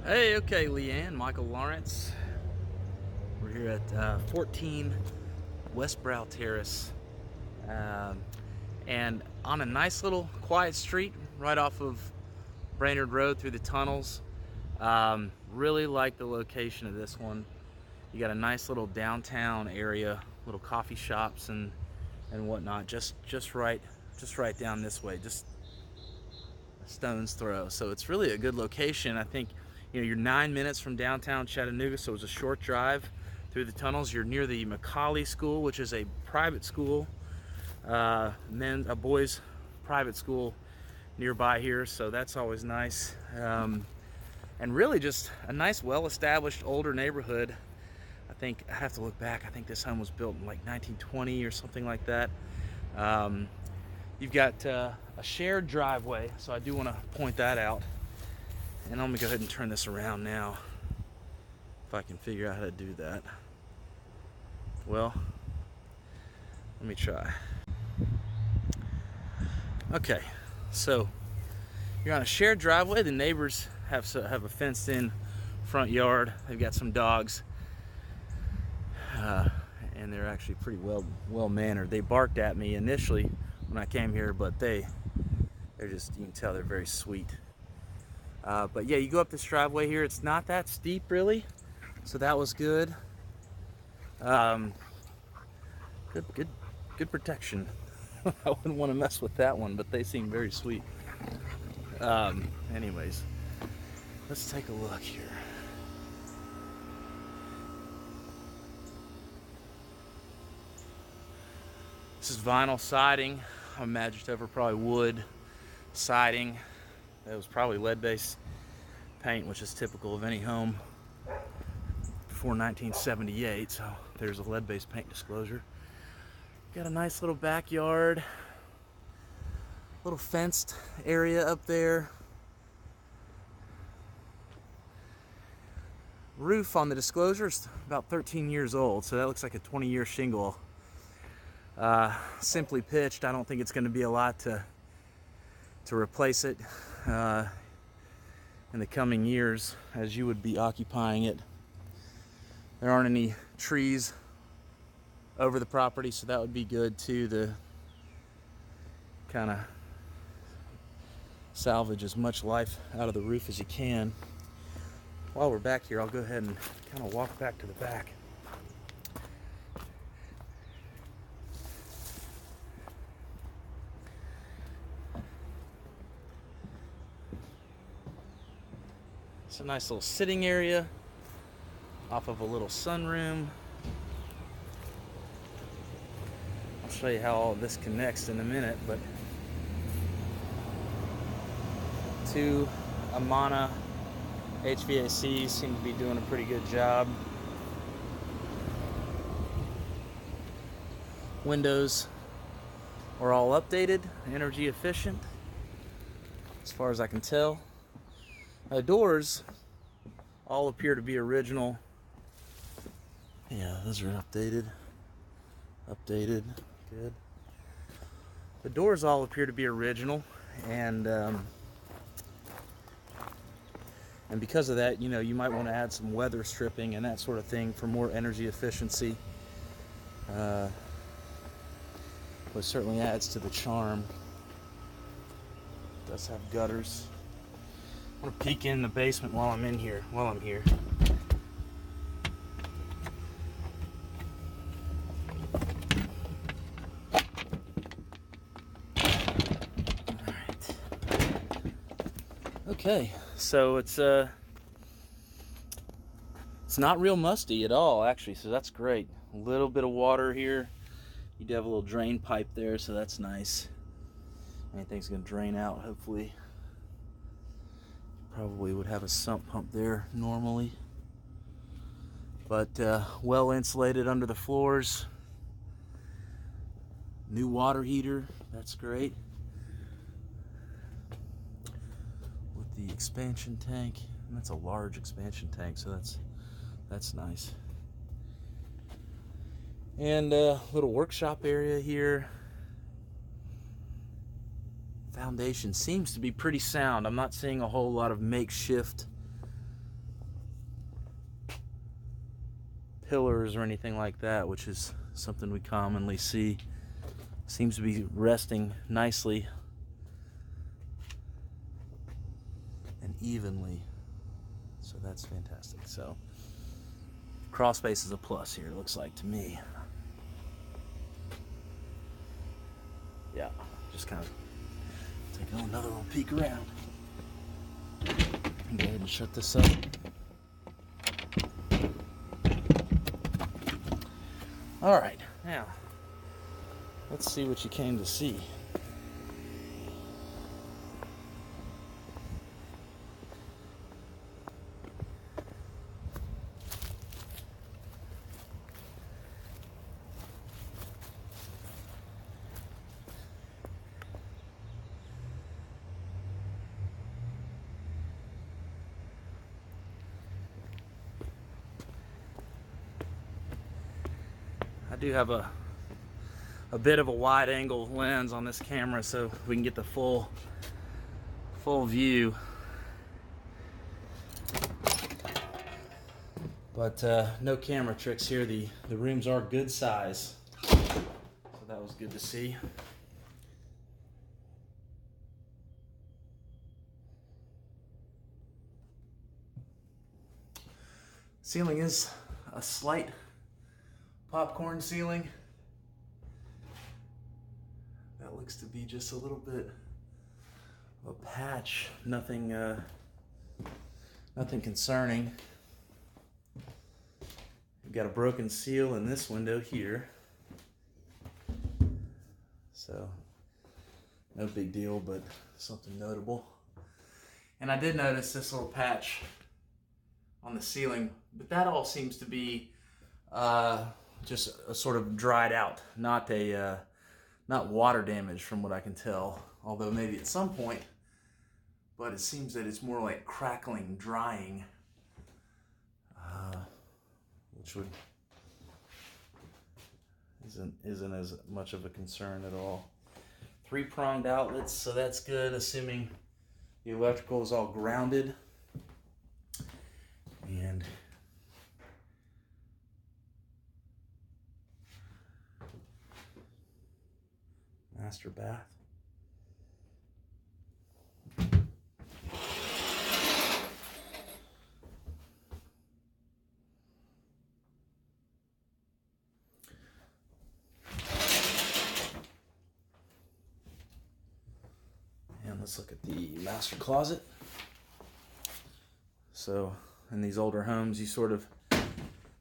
Hey, okay, Leanne, Michael Lawrence. We're here at 14 Westbrow Terrace, um, and on a nice little quiet street right off of Brainerd Road through the tunnels. Really like the location of this one. You got a nice little downtown area, little coffee shops and whatnot, just right down this way, just a stone's throw. So it's really a good location. I think you're 9 minutes from downtown Chattanooga, so it's a short drive through the tunnels. You're near the McCauley School, which is a private school, a boys' private school nearby here, so that's always nice. And really just a nice, well-established older neighborhood. I think I have to look back. I think this home was built in like 1920 or something like that. Um, You've got a shared driveway, so I do want to point that out. And I'm gonna go ahead and turn this around now, if I can figure out how to do that. Well, let me try. Okay, so you're on a shared driveway. The neighbors have a fenced-in front yard. They've got some dogs, and they're actually pretty well mannered. They barked at me initially when I came here, but they're just, you can tell they're very sweet. But yeah, you go up this driveway here. It's not that steep really, so that was good. Um, good protection. I wouldn't want to mess with that one, but they seem very sweet. Anyways, let's take a look here. This is vinyl siding. I imagined over probably wood siding. That was probably lead-based paint, which is typical of any home before 1978. So there's a lead-based paint disclosure. Got a nice little backyard, little fenced area up there. Roof on the disclosure is about 13 years old, so that looks like a 20-year shingle. Simply pitched. I don't think it's going to be a lot to replace it in the coming years, as you would be occupying it. There aren't any trees over the property, so that would be good too, to kind of salvage as much life out of the roof as you can. While we're back here, I'll go ahead and kind of walk back to the back. It's a nice little sitting area off of a little sunroom. I'll show you how all this connects in a minute, but two Amana HVACs seem to be doing a pretty good job. Windows are all updated, energy efficient, as far as I can tell. The doors all appear to be original. Yeah, those are updated. Good. The doors all appear to be original, and because of that, you might want to add some weather stripping and that sort of thing for more energy efficiency. But certainly adds to the charm. It does have gutters. I'm gonna peek in the basement while I'm here. Alright. Okay, so it's not real musty at all, actually, so that's great. A little bit of water here. You do have a little drain pipe there, so that's nice. Anything's gonna drain out, hopefully. Probably would have a sump pump there normally, but well insulated under the floors. New water heater, that's great. With the expansion tank, and that's a large expansion tank, so that's nice. And a little workshop area here. Foundation seems to be pretty sound. I'm not seeing a whole lot of makeshift pillars or anything like that, which is something we commonly see. Seems to be resting nicely and evenly, so that's fantastic. So crawl space is a plus here, it looks like to me. Yeah, just kind of take another little peek around. Go ahead and shut this up. All right, now let's see what you came to see. I do have a bit of a wide angle lens on this camera so we can get the full view. But no camera tricks here. The rooms are good size, so that was good to see. Ceiling is a slight popcorn ceiling. That looks to be just a little bit of a patch. Nothing concerning. We've got a broken seal in this window here, so no big deal, but something notable. And I did notice this little patch on the ceiling, but that all seems to be just a sort of dried out, not water damage from what I can tell, although maybe at some point, but it seems that it's more like crackling, drying, which isn't as much of a concern at all. 3-pronged outlets, so that's good, assuming the electrical is all grounded. And master bath. And let's look at the master closet. So in these older homes, you sort of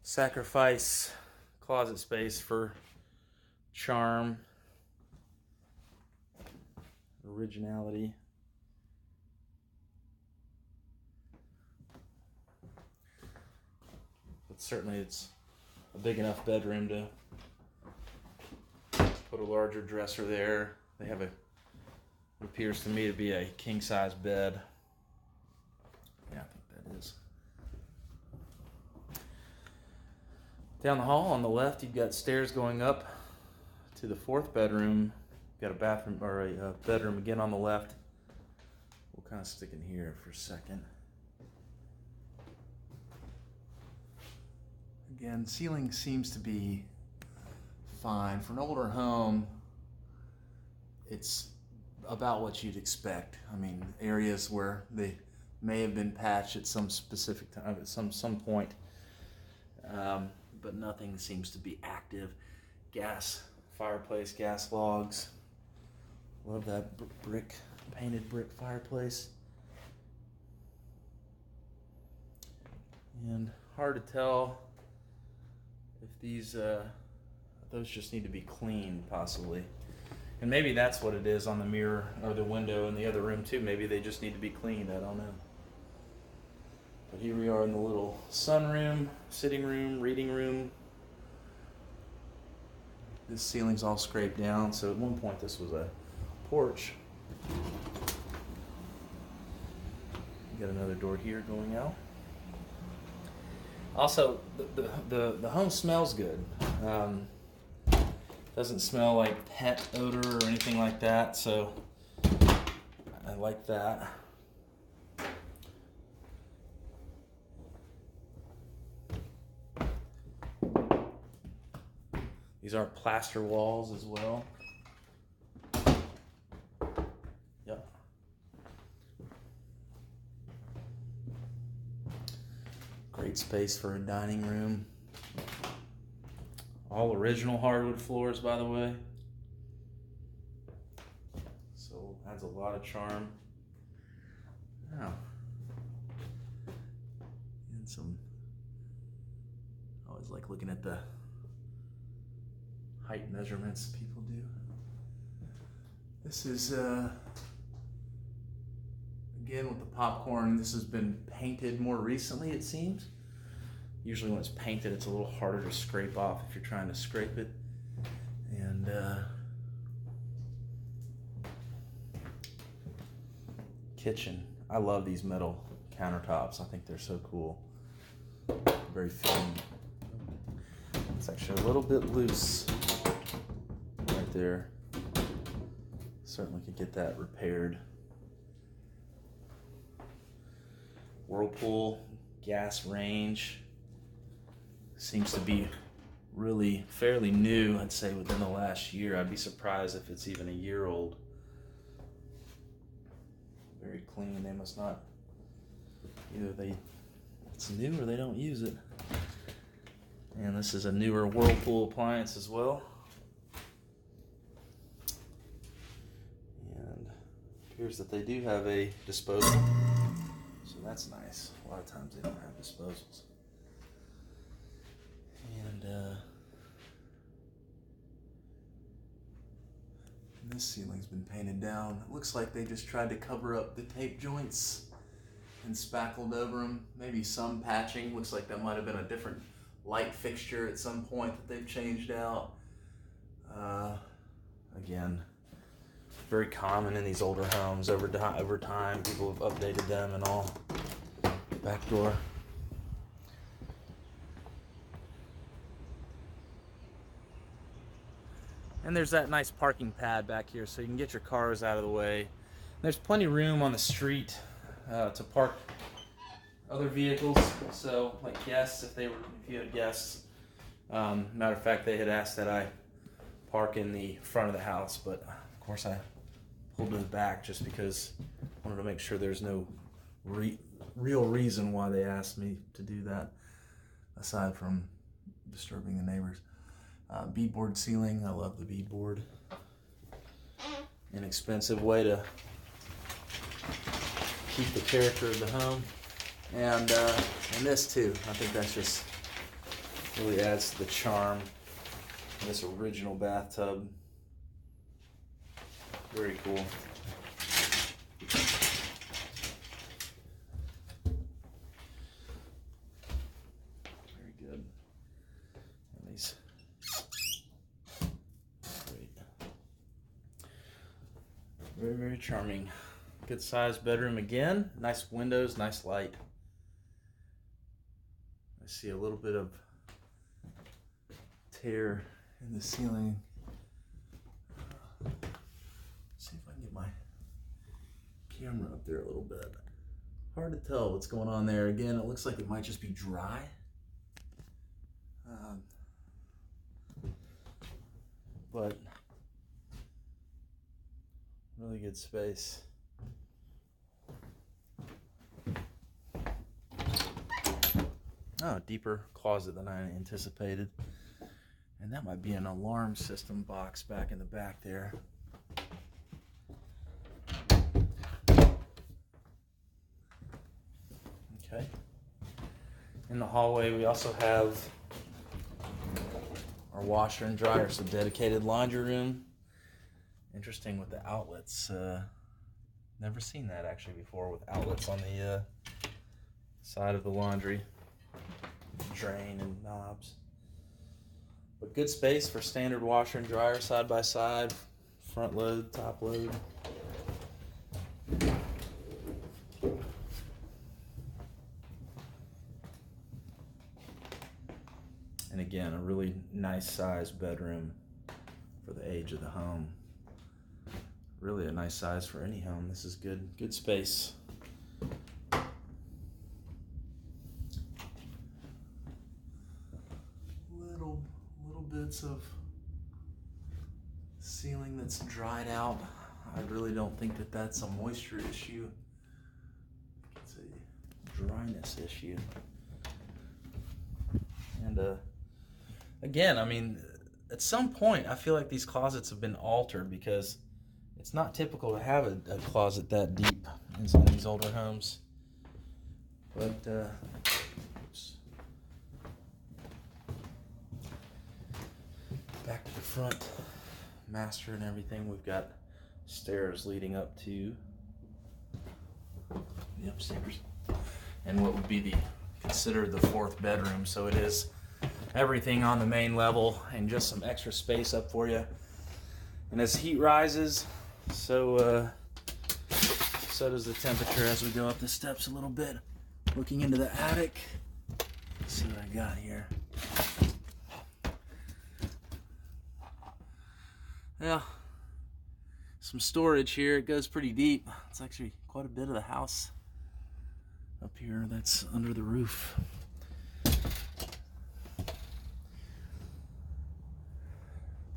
sacrifice closet space for charm, originality. But certainly it's a big enough bedroom to put a larger dresser there. They have what appears to me to be a king-size bed. Yeah, I think that is. Down the hall on the left, you've got stairs going up to the 4th bedroom. You've got a bathroom or a bedroom again on the left. We'll kind of stick in here for a second. Again, ceiling seems to be fine. For an older home, it's about what you'd expect. I mean, areas where they may have been patched at some specific time, at some point, but nothing seems to be active. Gas fireplace, gas logs. Love that painted brick fireplace. And hard to tell if those just need to be cleaned, possibly. And maybe that's what it is on the mirror or the window in the other room too. Maybe they just need to be cleaned, I don't know. But here we are in the little sunroom, sitting room, reading room. This ceiling's all scraped down, so at one point this was a porch. Got another door here going out. Also, the home smells good. Doesn't smell like pet odor or anything like that, so I like that. These are plaster walls as well. Yep. Great space for a dining room. All original hardwood floors, by the way. So adds a lot of charm. Now, and some, I always like looking at the height measurements people do. This is, again with the popcorn, this has been painted more recently, it seems. Usually when it's painted, it's a little harder to scrape off if you're trying to scrape it. And kitchen. I love these metal countertops. I think they're so cool. Very fitting. It's actually a little bit loose right there. Certainly could get that repaired. Whirlpool, gas range. Seems to be really fairly new, I'd say within the last year. I'd be surprised if it's even a year old. Very clean. They must not, either it's new or they don't use it. And this is a newer Whirlpool appliance as well. And it appears that they do have a disposal. So that's nice. A lot of times they don't have disposals. And this ceiling's been painted down. It looks like they just tried to cover up the tape joints and spackled over them. Maybe some patching. Looks like that might have been a different light fixture at some point that they've changed out. Again, very common in these older homes. Over time, people have updated them and all. Back door. And there's that nice parking pad back here so you can get your cars out of the way. There's plenty of room on the street to park other vehicles. So like guests, if you had guests. Matter of fact, they had asked that I park in the front of the house, but of course I pulled to the back just because I wanted to make sure there's no real reason why they asked me to do that, aside from disturbing the neighbors. Beadboard ceiling. I love the beadboard. Inexpensive way to keep the character of the home. And this too. I think that's just really adds to the charm. This original bathtub. Very cool. Very good. And these. Very, very charming. Good sized bedroom again. Nice windows, nice light. I see a little bit of tear in the ceiling. Let's see if I can get my camera up there a little bit. Hard to tell what's going on there. Again, it looks like it might just be dry. But really good space. Oh, deeper closet than I anticipated. And that might be an alarm system box back in the back there. Okay. In the hallway, we also have our washer and dryer, so dedicated laundry room. Interesting with the outlets. Never seen that actually before with outlets on the side of the laundry drain and knobs. But good space for standard washer and dryer side by side, front load, top load. And again, a really nice sized bedroom for the age of the home. Really a nice size for any home. This is good space. Little bits of ceiling that's dried out. I really don't think that that's a moisture issue. It's a dryness issue. And again, I mean, at some point, I feel like these closets have been altered, because it's not typical to have a closet that deep in some of these older homes. But, oops. Back to the front master and everything. We've got stairs leading up to the upstairs, and what would be considered the fourth bedroom. So it is everything on the main level and just some extra space up for you. And as heat rises, so does the temperature as we go up the steps a little bit. Looking into the attic, let's see what I got here. Yeah, some storage here. It goes pretty deep. It's actually quite a bit of the house up here that's under the roof.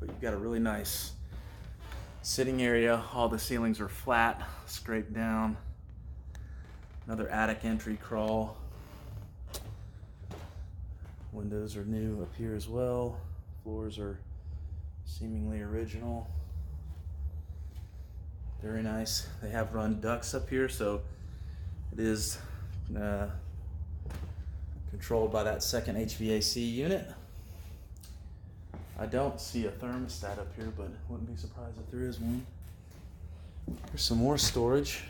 But you've got a really nice sitting area. All the ceilings are flat, scraped down. Another attic entry crawl. Windows are new up here as well. Floors are seemingly original. Very nice. They have run ducts up here, so it is controlled by that second HVAC unit. I don't see a thermostat up here, but wouldn't be surprised if there is one. There's some more storage.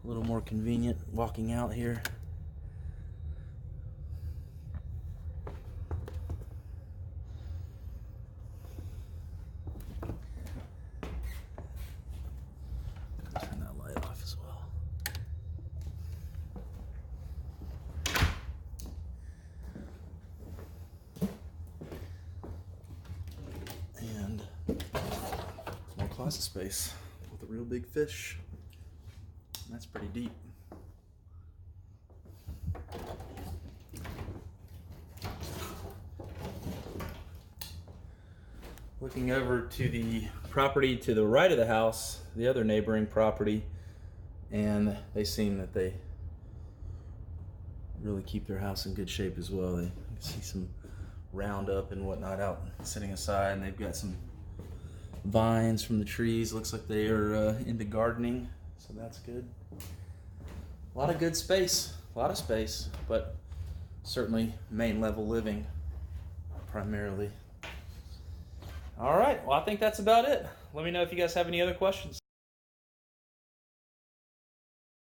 A little more convenient walking out here. Turn that light off as well. And more closet space with a real big fish. That's pretty deep. Looking over to the property to the right of the house, the other neighboring property, and they seem that they really keep their house in good shape as well. You can see some Roundup and whatnot out sitting aside, and they've got some vines from the trees. Looks like they are into gardening, so that's good. A lot of good space, but certainly main level living primarily. All right, well, I think that's about it. Let me know if you guys have any other questions.